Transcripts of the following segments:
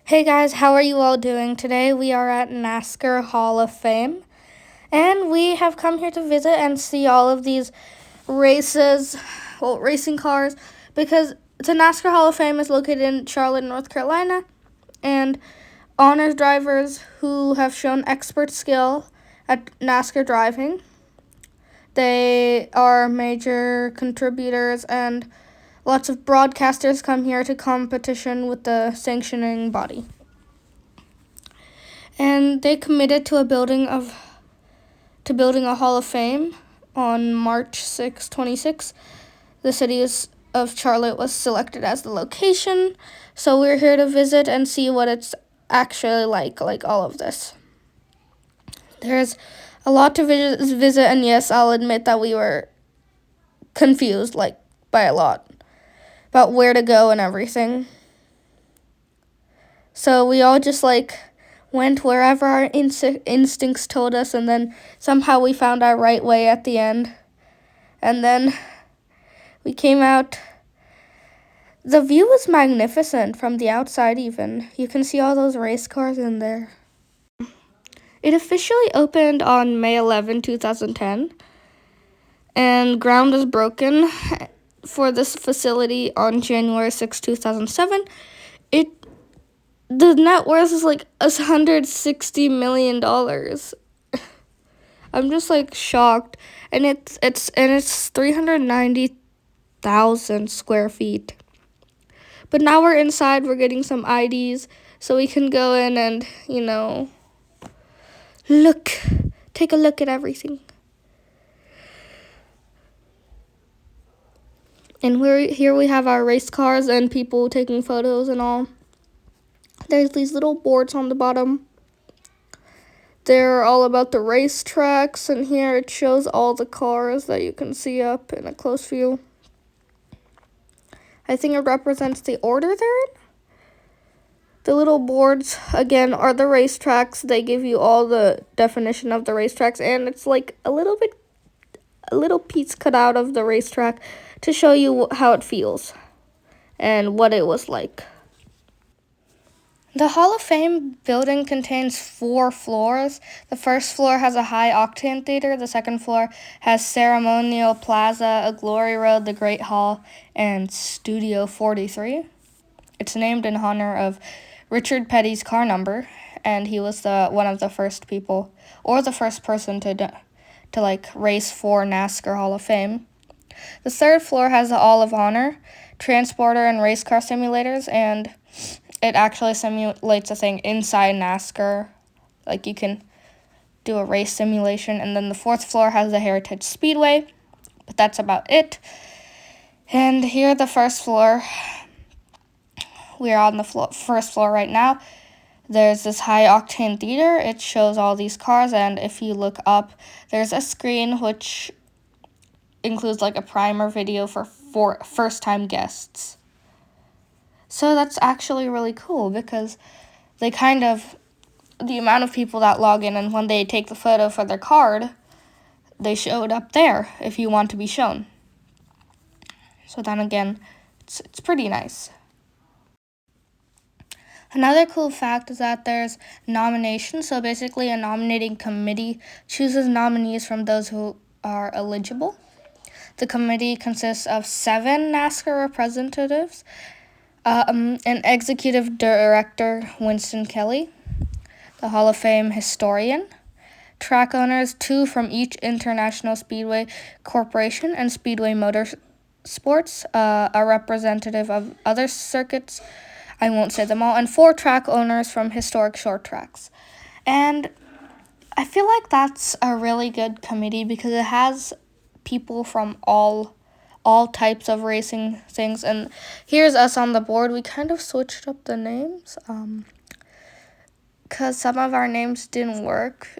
Hey guys, how are you all doing? Today we are at NASCAR Hall of Fame, and we have come here to visit and see all of these racing cars, because the NASCAR Hall of Fame is located in Charlotte, North Carolina, and honors drivers who have shown expert skill at NASCAR driving. They are major contributors, and lots of broadcasters come here to competition with the sanctioning body. And they committed to building a Hall of Fame on March 6, 26. The city of Charlotte was selected as the location, so we're here to visit and see what it's actually like all of this. There's a lot to visit, and yes, I'll admit that we were confused, by a lot, about where to go and everything. So we all just, went wherever our instincts told us, and then somehow we found our right way at the end. And then we came out. The view was magnificent from the outside even. You can see all those race cars in there. It officially opened on May 11, 2010, and ground was broken for this facility on January 6, 2007. The net worth is $160 million. I'm just shocked, and it's 390,000 square feet. But now we're inside. We're getting some IDs so we can go in and take a look at everything. And here we have our race cars and people taking photos and all. There's these little boards on the bottom. They're all about the racetracks, and here it shows all the cars that you can see up in a close view. I think it represents the order they're in. The little boards, again, are the racetracks. They give you all the definition of the racetracks, and it's a little piece cut out of the racetrack to show you how it feels and what it was like. The Hall of Fame building contains 4 floors. The first floor has a high-octane theater. The second floor has Ceremonial Plaza, a Glory Road, the Great Hall, and Studio 43. It's named in honor of Richard Petty's car number, and he was one of the first people, or the first person to race for NASCAR Hall of Fame. The third floor has the Hall of Honor, transporter and race car simulators, and it actually simulates a thing inside NASCAR. You can do a race simulation. And then the 4th floor has the Heritage Speedway, but that's about it. And here, the first floor, we are on the first floor right now. There's this high-octane theater. It shows all these cars, and if you look up, there's a screen which includes a primer video for first-time guests. So that's actually really cool, because the amount of people that log in, and when they take the photo for their card, they show it up there if you want to be shown. So then again, it's pretty nice. Another cool fact is that there's nominations. So basically a nominating committee chooses nominees from those who are eligible. The committee consists of 7 NASCAR representatives, an executive director, Winston Kelly, the Hall of Fame historian, track owners, 2 from each International Speedway Corporation and Speedway Motorsports, a representative of other circuits, I won't say them all, and 4 track owners from historic short tracks. And I feel like that's a really good committee, because it has people from all types of racing things. And here's us on the board. We kind of switched up the names because some of our names didn't work,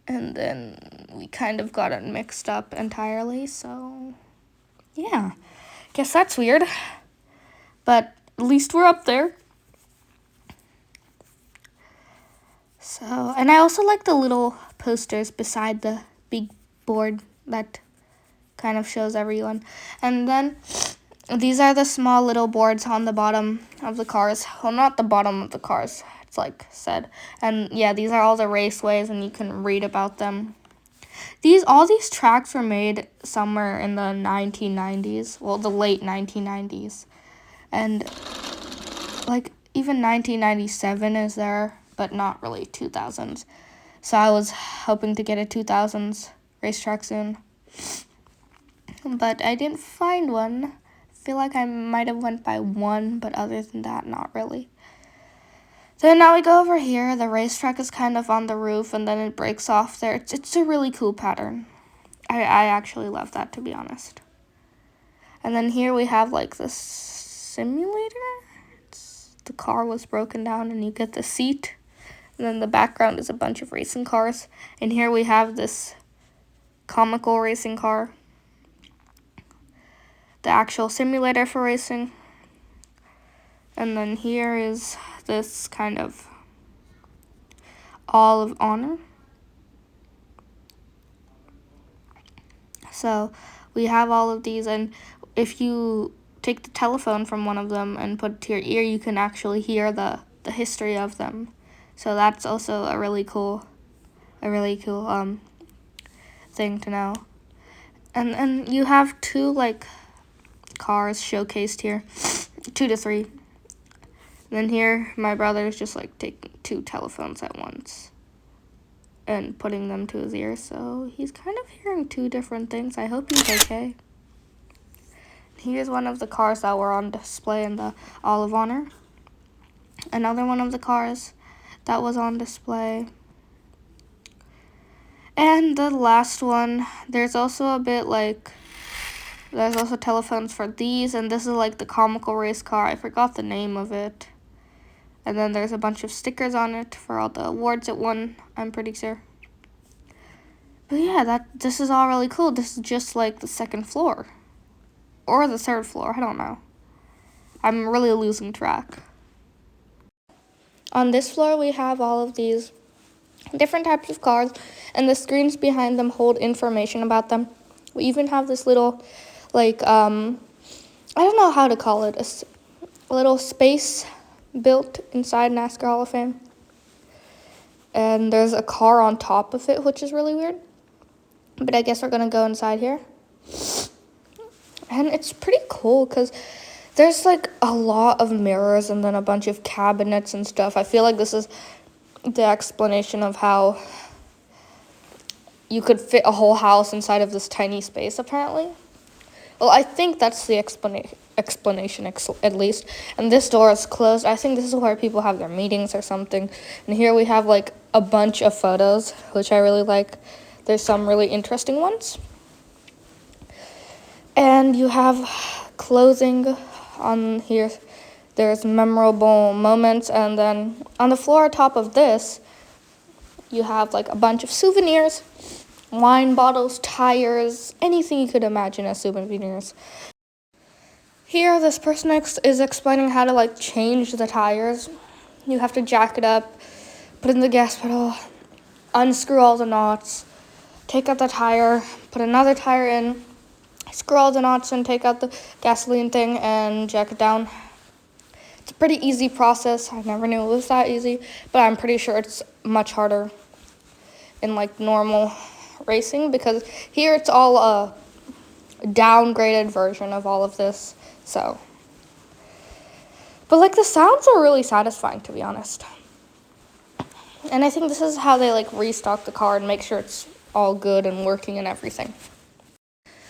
and then we kind of got it mixed up entirely. So yeah, guess that's weird, but at least we're up there. So, and I also like the little posters beside the big board that kind of shows everyone. And then these are the small little boards on the bottom of the cars. Well, not the bottom of the cars, it's like said. And yeah, these are all the raceways, and you can read about them. All these tracks were made somewhere in the 1990s. Well, the late 1990s. And like even 1997 is there, but not really 2000s. So I was hoping to get a 2000s racetrack soon. But I didn't find one. I feel like I might have went by one, but other than that, not really. So now we go over here. The racetrack is kind of on the roof, and then it breaks off there. It's a really cool pattern. I actually love that, to be honest. And then here we have like this simulator. The car was broken down, and you get the seat. And then the background is a bunch of racing cars. And here we have this comical racing car. The actual simulator for racing. And then here is this kind of Hall of Honor. So we have all of these, and if you take the telephone from one of them and put it to your ear, you can actually hear the history of them. So that's also a really cool thing to know. And you have two like cars showcased here, 2 to 3. And then here my brother is just like taking 2 telephones at once and putting them to his ear, so he's kind of hearing 2 different things. I hope he's okay. Here's one of the cars that were on display in the Hall of Honor. Another one of the cars that was on display. And the last one, there's also telephones for these, and this is like the comical race car. I forgot the name of it. And then there's a bunch of stickers on it for all the awards it won, I'm pretty sure. But yeah, this is all really cool. This is just like the 2nd floor. Or the 3rd floor, I don't know. I'm really losing track. On this floor, we have all of these different types of cars, and the screens behind them hold information about them. We even have this little, I don't know how to call it, a little space built inside NASCAR Hall of Fame. And there's a car on top of it, which is really weird. But I guess we're going to go inside here. And it's pretty cool because there's like a lot of mirrors and then a bunch of cabinets and stuff. I feel like this is the explanation of how you could fit a whole house inside of this tiny space, apparently. Well, I think that's the explanation at least. And this door is closed. I think this is where people have their meetings or something. And here we have like a bunch of photos, which I really like. There's some really interesting ones. And you have clothing on here. There's memorable moments. And then on the floor top of this, you have like a bunch of souvenirs, wine bottles, tires, anything you could imagine as souvenirs. Here, this person is explaining how to like change the tires. You have to jack it up, put in the gas pedal, unscrew all the knots, take out the tire, put another tire in, screw all the knots and take out the gasoline thing and jack it down. It's a pretty easy process. I never knew it was that easy, but I'm pretty sure it's much harder in like normal racing, because here it's all a downgraded version of all of this. So, but like the sounds are really satisfying, to be honest. And I think this is how they like restock the car and make sure it's all good and working and everything.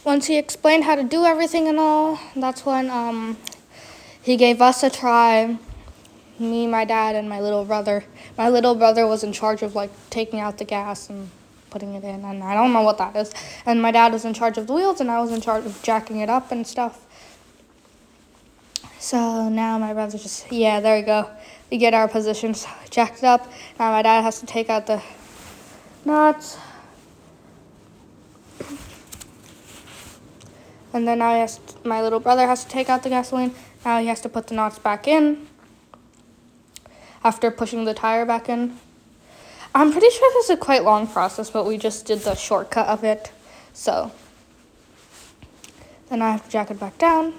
Once he explained how to do everything and all, that's when he gave us a try. Me, my dad, and my little brother. My little brother was in charge of like taking out the gas and putting it in, and I don't know what that is. And my dad was in charge of the wheels, and I was in charge of jacking it up and stuff. So now my brother there we go. We get our positions jacked up. Now my dad has to take out the nuts. And then now my little brother has to take out the gasoline. Now he has to put the knots back in after pushing the tire back in. I'm pretty sure this is a quite long process, but we just did the shortcut of it. So then I have to jack it back down.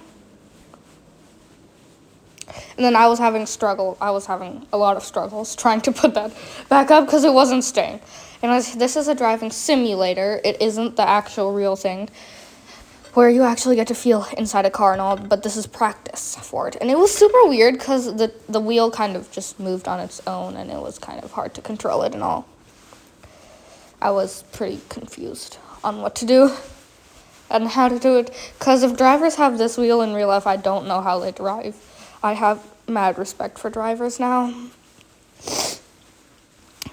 And then I was having a lot of struggles trying to put that back up because it wasn't staying. And this is a driving simulator. It isn't the actual real thing where you actually get to feel inside a car and all, but this is practice for it. And it was super weird because the wheel kind of just moved on its own, and it was kind of hard to control it and all. I was pretty confused on what to do and how to do it, because if drivers have this wheel in real life, I don't know how they drive. I have mad respect for drivers now.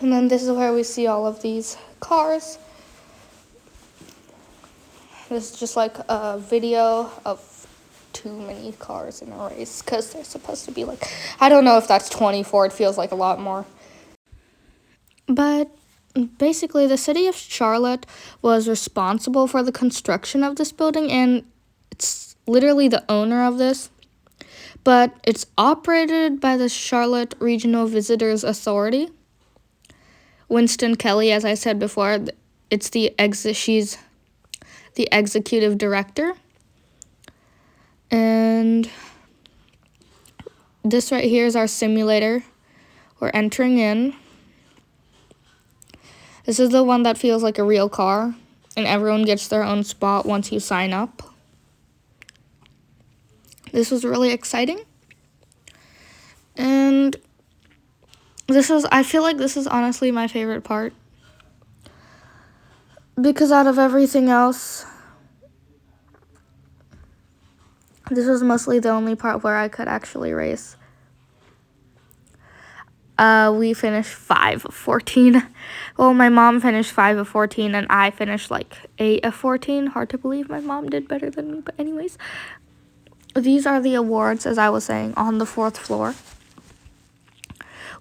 And then this is where we see all of these cars. This is just like a video of too many cars in a race, because they're supposed to be like, I don't know if that's 24, it feels like a lot more. But basically, the city of Charlotte was responsible for the construction of this building, and it's literally the owner of this. But it's operated by the Charlotte Regional Visitors Authority. Winston Kelly, as I said before, she's the executive director. And this right here is our simulator. We're entering in. This is the one that feels like a real car, and everyone gets their own spot once you sign up. This was really exciting. And I feel like this is honestly my favorite part, because out of everything else, this was mostly the only part where I could actually race. We finished 5 of 14. Well, my mom finished 5 of 14, and I finished like 8 of 14. Hard to believe my mom did better than me, but anyways. These are the awards, as I was saying, on the 4th floor.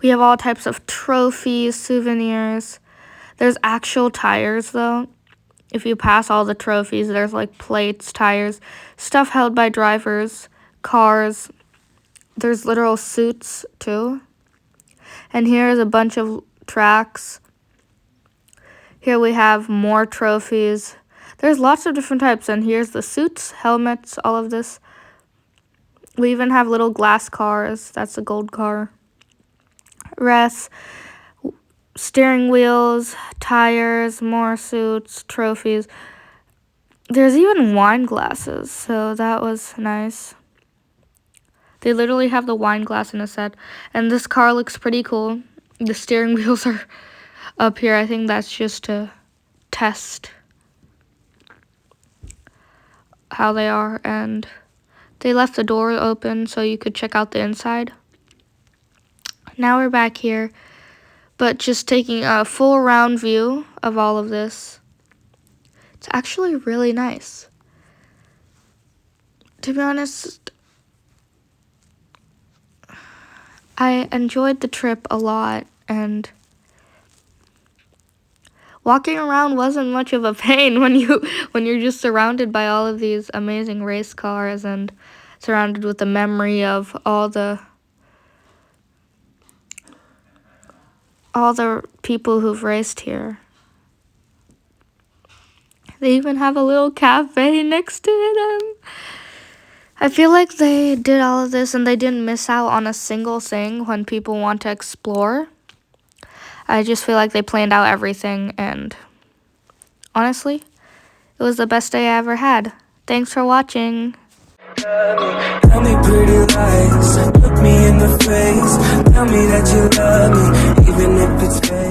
We have all types of trophies, souvenirs. There's actual tires, though. If you pass all the trophies, there's like plates, tires, stuff held by drivers, cars. There's literal suits, too. And here's a bunch of tracks. Here we have more trophies. There's lots of different types, and here's the suits, helmets, all of this. We even have little glass cars. That's a gold car. Rests, steering wheels, tires, more suits, trophies. There's even wine glasses, so that was nice. They literally have the wine glass in a set. And this car looks pretty cool. The steering wheels are up here. I think that's just to test how they are. And they left the door open so you could check out the inside. Now we're back here, but just taking a full round view of all of this. It's actually really nice. To be honest, I enjoyed the trip a lot, and walking around wasn't much of a pain when you're just surrounded by all of these amazing race cars and surrounded with the memory of all the people who've raced here. They even have a little cafe next to them. I feel like they did all of this and they didn't miss out on a single thing when people want to explore. I just feel like they planned out everything, and honestly, it was the best day I ever had. Thanks for watching. Tell me pretty lies, look me in the face, tell me that you love me, even if it's fake.